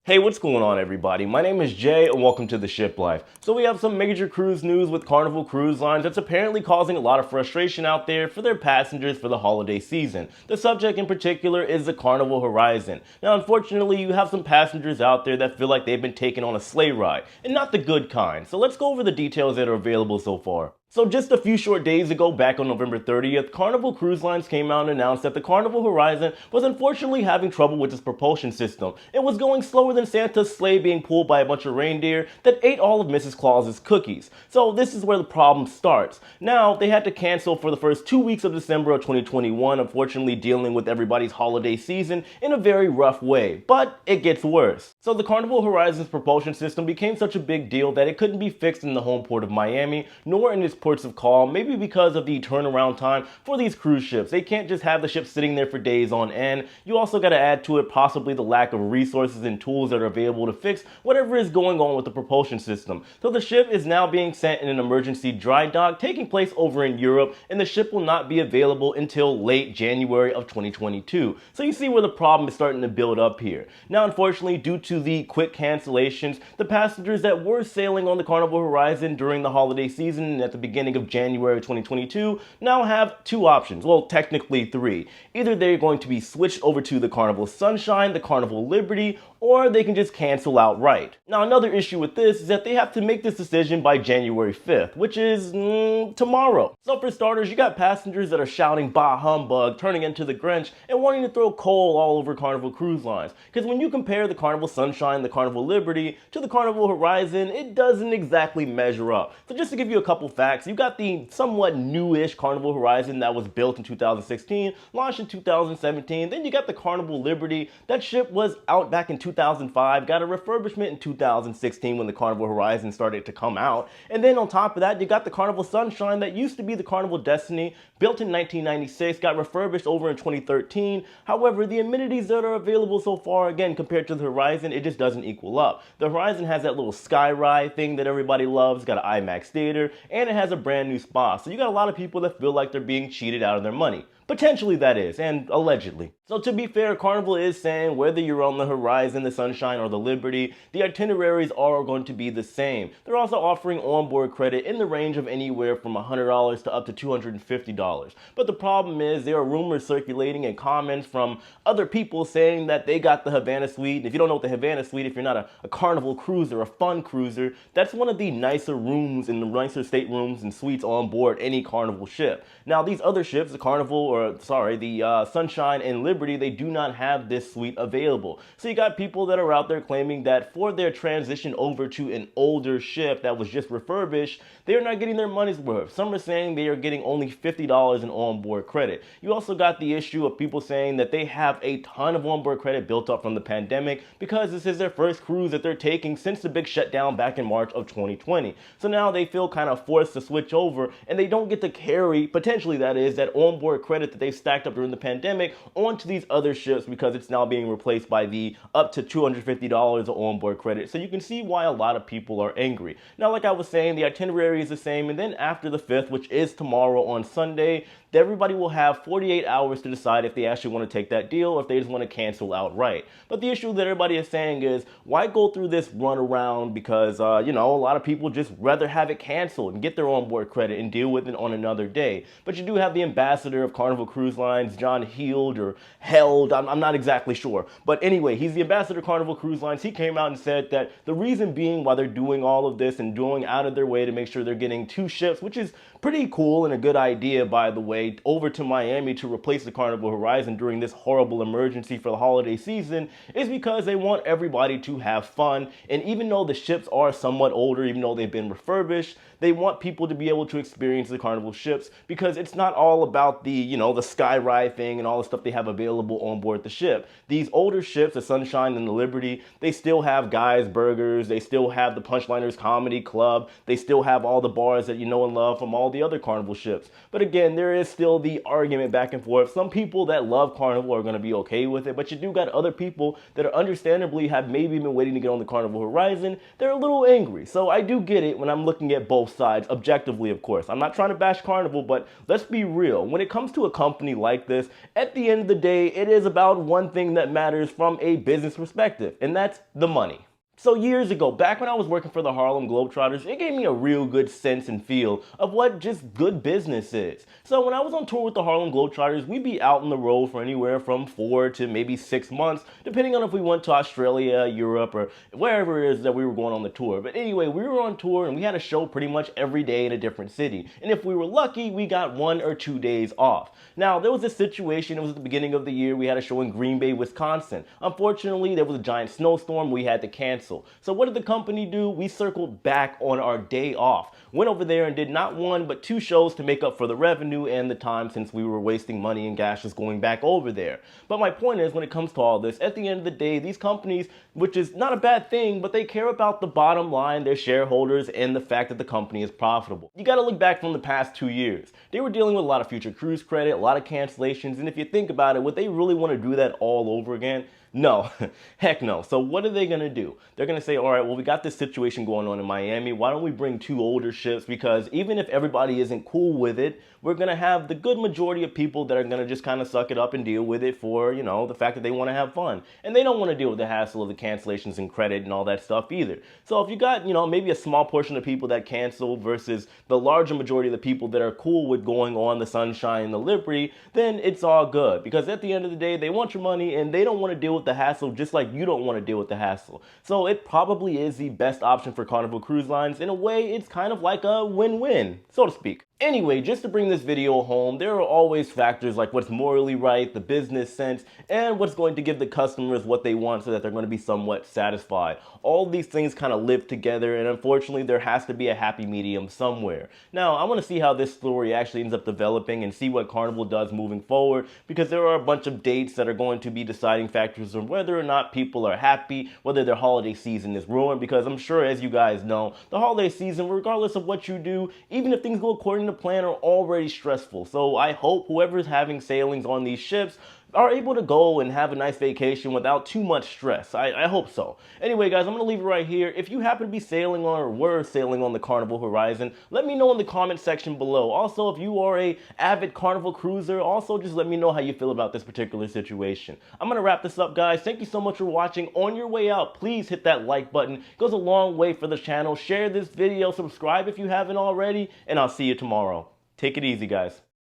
Hey, what's going on everybody? My name is Jay and welcome to The Ship Life. So we have some major cruise news with Carnival Cruise Lines that's apparently causing a lot of frustration out there for their passengers for the holiday season. The subject in particular is the Carnival Horizon. Now unfortunately you have some passengers out there that feel like they've been taken on a sleigh ride, and not the good kind. So let's go over the details that are available so far. So just a few short days ago, back on November 30th, Carnival Cruise Lines came out and announced that the Carnival Horizon was unfortunately having trouble with its propulsion system. It was going slower than Santa's sleigh being pulled by a bunch of reindeer that ate all of Mrs. Claus's cookies. So this is where the problem starts. Now, they had to cancel for the first 2 weeks of December of 2021, unfortunately dealing with everybody's holiday season in a very rough way. But it gets worse. So the Carnival Horizon's propulsion system became such a big deal that it couldn't be fixed in the home port of Miami, nor in its ports of call, maybe because of the turnaround time for these cruise ships. They can't just have the ship sitting there for days on end. You also got to add to it possibly the lack of resources and tools that are available to fix whatever is going on with the propulsion system. So the ship is now being sent in an emergency dry dock taking place over in Europe, and the ship will not be available until late January of 2022. So you see where the problem is starting to build up here. Now unfortunately, due to the quick cancellations, the passengers that were sailing on the Carnival Horizon during the holiday season and at the beginning of January 2022 now have two options. Well, technically three. Either they're going to be switched over to the Carnival Sunshine, the Carnival Liberty, or they can just cancel outright. Now another issue with this is that they have to make this decision by January 5th, which is tomorrow. So for starters, you got passengers that are shouting bah humbug, turning into the Grinch, and wanting to throw coal all over Carnival Cruise Lines. Because when you compare the Carnival Sunshine, the Carnival Liberty to the Carnival Horizon, it doesn't exactly measure up. So just to give you a couple facts, you got the somewhat newish Carnival Horizon that was built in 2016, launched in 2017. Then you got the Carnival Liberty. That ship was out back in 2005, got a refurbishment in 2016 when the Carnival Horizon started to come out. And then on top of that, you got the Carnival Sunshine that used to be the Carnival Destiny, built in 1996, got refurbished over in 2013. However, the amenities that are available so far, again, compared to the Horizon, it just doesn't equal up. The Horizon has that little sky ride thing that everybody loves, got an IMAX theater, and it has a brand new spa. So you got a lot of people that feel like they're being cheated out of their money. Potentially that is, and allegedly. So to be fair, Carnival is saying whether you're on the Horizon, the Sunshine, or the Liberty, the itineraries are going to be the same. They're also offering onboard credit in the range of anywhere from $100 to up to $250. But the problem is there are rumors circulating and comments from other people saying that they got the Havana Suite. If you don't know what the Havana Suite, if you're not a Carnival cruiser, a fun cruiser, that's one of the nicer rooms and the nicer staterooms and suites on board any Carnival ship. Now these other ships, the Sunshine and Liberty, they do not have this suite available. So you got people that are out there claiming that for their transition over to an older ship that was just refurbished, they're not getting their money's worth. Some are saying they are getting only $50 in onboard credit. You also got the issue of people saying that they have a ton of onboard credit built up from the pandemic because this is their first cruise that they're taking since the big shutdown back in March of 2020. So now they feel kind of forced to switch over, and they don't get to carry, potentially that is, that onboard credit that they stacked up during the pandemic onto these other ships because it's now being replaced by the up to $250 of onboard credit. So you can see why a lot of people are angry. Now, like I was saying, the itinerary is the same, and then after the 5th, which is tomorrow on Sunday, everybody will have 48 hours to decide if they actually want to take that deal or if they just want to cancel outright. But the issue that everybody is saying is, why go through this run around? Because, a lot of people just rather have it canceled and get their onboard credit and deal with it on another day. But you do have the ambassador of Carnival Cruise Lines, John Held, I'm not exactly sure. But anyway, he's the ambassador of Carnival Cruise Lines. He came out and said that the reason being why they're doing all of this and doing out of their way to make sure they're getting two ships, which is pretty cool and a good idea, by the way, over to Miami to replace the Carnival Horizon during this horrible emergency for the holiday season, is because they want everybody to have fun. And even though the ships are somewhat older, even though they've been refurbished, they want people to be able to experience the Carnival ships because it's not all about the, the sky ride thing and all the stuff they have available on board the ship. These older ships, the Sunshine and the Liberty, they still have Guy's Burgers, they still have the Punchliners Comedy Club, they still have all the bars that you know and love from all the other Carnival ships. But again, there is still the argument back and forth. Some people that love Carnival are going to be okay with it, but you do got other people that are understandably have maybe been waiting to get on the Carnival Horizon. They're a little angry. So I do get it when I'm looking at both sides, objectively, of course. I'm not trying to bash Carnival, but let's be real. When it comes to a company like this, at the end of the day, it is about one thing that matters from a business perspective, and that's the money. So years ago, back when I was working for the Harlem Globetrotters, it gave me a real good sense and feel of what just good business is. So when I was on tour with the Harlem Globetrotters, we'd be out on the road for anywhere from 4 to maybe 6 months, depending on if we went to Australia, Europe, or wherever it is that we were going on the tour. But anyway, we were on tour and we had a show pretty much every day in a different city. And if we were lucky, we got 1 or 2 days off. Now, there was a situation, it was at the beginning of the year, we had a show in Green Bay, Wisconsin. Unfortunately, there was a giant snowstorm, we had to cancel. So what did the company do? We circled back on our day off. Went over there and did not 1 but 2 shows to make up for the revenue and the time, since we were wasting money and gas just going back over there. But my point is, when it comes to all this, at the end of the day, these companies, which is not a bad thing, but they care about the bottom line, their shareholders, and the fact that the company is profitable. You gotta look back from the past 2 years. They were dealing with a lot of future cruise credit, a lot of cancellations, and if you think about it, would they really want to do that all over again? No, heck no. So what are they going to do? They're going to say, all right, well, we got this situation going on in Miami. Why don't we bring 2 older ships? Because even if everybody isn't cool with it, we're going to have the good majority of people that are going to just kind of suck it up and deal with it for, you know, the fact that they want to have fun. And they don't want to deal with the hassle of the cancellations and credit and all that stuff either. So if you got, you know, maybe a small portion of people that cancel versus the larger majority of the people that are cool with going on the Sunshine and the Liberty, then it's all good. Because at the end of the day, they want your money and they don't want to deal with the hassle just like you don't want to deal with the hassle. So it probably is the best option for Carnival Cruise Lines. In a way, it's kind of like a win-win, so to speak. Anyway, just to bring this video home, there are always factors like what's morally right, the business sense, and what's going to give the customers what they want so that they're going to be somewhat satisfied. All these things kind of live together, and unfortunately, there has to be a happy medium somewhere. Now, I want to see how this story actually ends up developing and see what Carnival does moving forward, because there are a bunch of dates that are going to be deciding factors on whether or not people are happy, whether their holiday season is ruined, because I'm sure, as you guys know, the holiday season, regardless of what you do, even if things go according to plan, are already stressful. So I hope whoever's having sailings on these ships are able to go and have a nice vacation without too much stress. I hope so. Anyway, guys, I'm going to leave it right here. If you happen to be sailing on or were sailing on the Carnival Horizon, let me know in the comment section below. Also, if you are a avid Carnival cruiser, also just let me know how you feel about this particular situation. I'm going to wrap this up, guys. Thank you so much for watching. On your way out, please hit that like button. It goes a long way for the channel. Share this video, subscribe if you haven't already, and I'll see you tomorrow. Take it easy, guys.